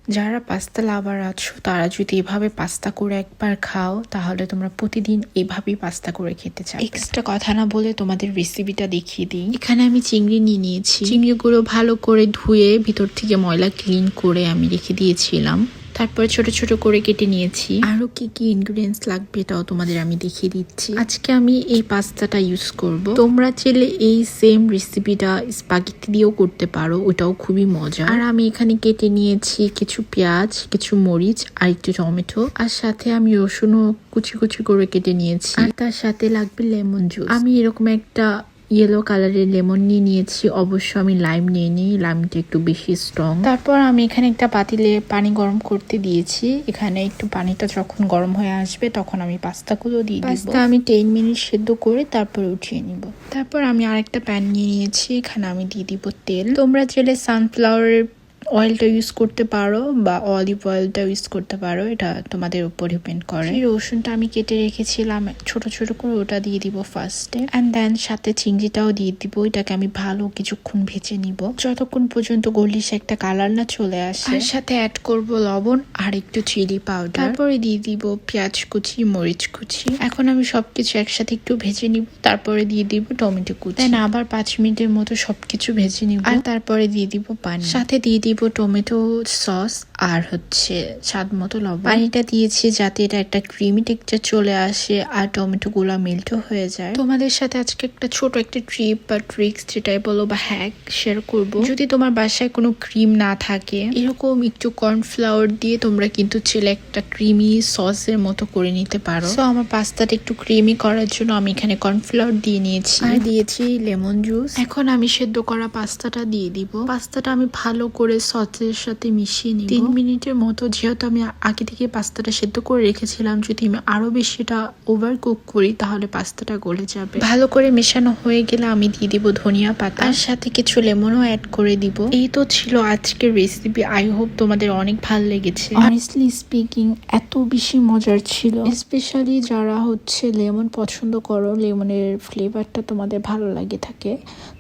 যারা পাস্তা লাভার আছো তারা যদি এভাবে পাস্তা করে একবার খাও তাহলে তোমরা প্রতিদিন এভাবেই পাস্তা করে খেতে চাও। এক্সট্রা কথা না বলে তোমাদের রেসিপিটা দেখিয়ে দিই। এখানে আমি চিংড়ি নিয়ে নিয়েছি। চিংড়িগুলো ভালো করে ধুয়ে ভিতর থেকে ময়লা ক্লিন করে আমি রেখে দিয়েছিলাম। তারপর ছোট ছোট করে কেটে নিয়েছি। আরো কি কি ইনগ্রিডিয়েন্টস লাগবে এটাও তোমাদের আমি দেখিয়ে দিচ্ছি। আজকে আমি এই পাস্তাটা ইউজ করব। তোমরা চাইলে এই সেম রেসিপিটা স্পাগেটি দিয়েও করতে পারো, ওটাও খুবই মজা। আর আমি এখানে কেটে নিয়েছি কিছু পেঁয়াজ, কিছু মরিচ আর একটু টমেটো, আর সাথে আমি রসুনও কুচি কুচি করে কেটে নিয়েছি। আর তার সাথে লাগবে লেমন জুস। আমি এরকম একটা ইয়েলো কালারের লেমন নিয়েছি। অবশ্য আমি লাইম নিয়ে নিই, লাইমটা একটু বেশি স্ট্রং। তারপর আমি এখানে একটা পাতিলে পানি গরম করতে দিয়েছি। এখানে একটু পানিটা যখন গরম হয়ে আসবে তখন আমি পাস্তাগুলো দিয়ে দিব। পাস্তা আমি 10 মিনিট সেদ্ধ করে তারপর উঠিয়ে নিব। তারপর আমি আরেকটা প্যান নিয়ে নিয়েছি, এখানে আমি দিয়ে দিব তেল। তোমরা চাইলে সানফ্লাওয়ারের অয়েলটা ইউজ করতে পারো বা অলিভ অয়েলটা ইউজ করতে পারো, এটা তোমাদের উপর ডিপেন্ড করে। রসুনটা আমি কেটে রেখেছিলাম ছোট ছোট করে, ওটা দিয়ে দিব ফার্স্টে, এন্ড দেন সাথে চিংড়িটাও দিয়ে দিব। এটাকে আমি ভালো কিছুক্ষণ ভেজে নিব যতক্ষণ পর্যন্ত গলিশ একটা কালার না চলে আসে। আর সাথে অ্যাড করব লবণ আর একটু চিলি পাউডার। তারপরে দিয়ে দিব পেঁয়াজ কুচি, মরিচ কুচি। এখন আমি সবকিছু একসাথে একটু ভেজে নিব। তারপরে দিয়ে দিব টমেটো কুচি। দেন আবার 5 মিনিটের মতো সবকিছু ভেজে নিব। আর তারপরে দিয়ে দিব পানি, সাথে দিয়ে দিব টমেটো সস আর স্বাদ মতো লবণ। পানিটা দিয়েছি যাতে এটা একটা ক্রিমি টেক্সচার চলে আসে আর টমেটো গুলা মেল্টও হয়ে যায়। তোমাদের সাথে আজকে একটা ছোট একটা ট্রিপ বা ট্রিক্স যেটাই বলো বা হ্যাক শেয়ার করব। যদি তোমার বাসায় কোনো ক্রিম না থাকে, এরকম একটু কর্নফ্লাওয়ার দিয়ে তোমরা কিন্তু ছেলে একটা ক্রিমি সসের মতো করে নিতে পারো। তো আমার পাস্তাটা একটু ক্রিমি করার জন্য আমি এখানে কর্নফ্লাওয়ার দিয়ে নিয়েছি আর দিয়েছি লেমন জুস। এখন আমি সেদ্ধ করা পাস্তাটা দিয়ে দিব। পাস্তাটা আমি ভালো করে সসের সাথে মিশিয়ে নিব 3 মিনিটের মতো। যেহেতু আমি আগে থেকে পাস্তাটা সেদ্ধ করে রেখেছিলাম, যদি আমি আরো বেশি এটা ওভার কুক করি তাহলে পাস্তাটা গলে যাবে। ভালো করে মেশানো হয়ে গেলে আমি দিয়ে দিব ধনিয়া পাতা, আর সাথে কিছু লেমনও অ্যাড করে দিব। এই তো ছিল আজকের রেসিপি। আই হোপ তোমাদের অনেক ভালো লেগেছে। অনেস্টলি স্পিকিং এত বেশি মজার ছিল, স্পেশালি যারা লেমন পছন্দ করো, লেমনের ফ্লেভারটা তোমাদের ভালো লাগে থাকে,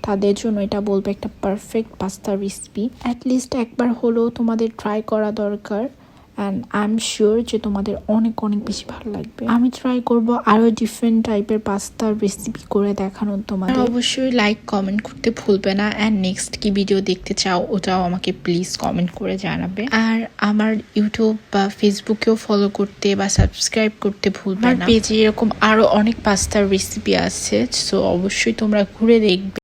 তাদের জন্য এটা বলবো একটা পারফেক্ট পাস্তা রেসিপি। অ্যাটলিস্ট একবার হলেও তোমাদের ট্রাই করা দরকার, অ্যান্ড আই এম শিওর যে তোমাদের অনেক অনেক বেশি ভালো লাগবে। আমি ট্রাই করব আরো ডিফারেন্ট টাইপের পাস্তার রেসিপি করে দেখানোর তোমাদের। অবশ্যই লাইক কমেন্ট করতে ভুলবে না, অ্যান্ড নেক্সট কি ভিডিও দেখতে চাও ওটাও আমাকে প্লিজ কমেন্ট করে জানাবে। আর আমার ইউটিউব বা ফেসবুকেও ফলো করতে বা সাবস্ক্রাইব করতে ভুলবে না। পেজে এরকম আরো অনেক পাস্তার রেসিপি আছে, সো অবশ্যই তোমরা ঘুরে দেখবে।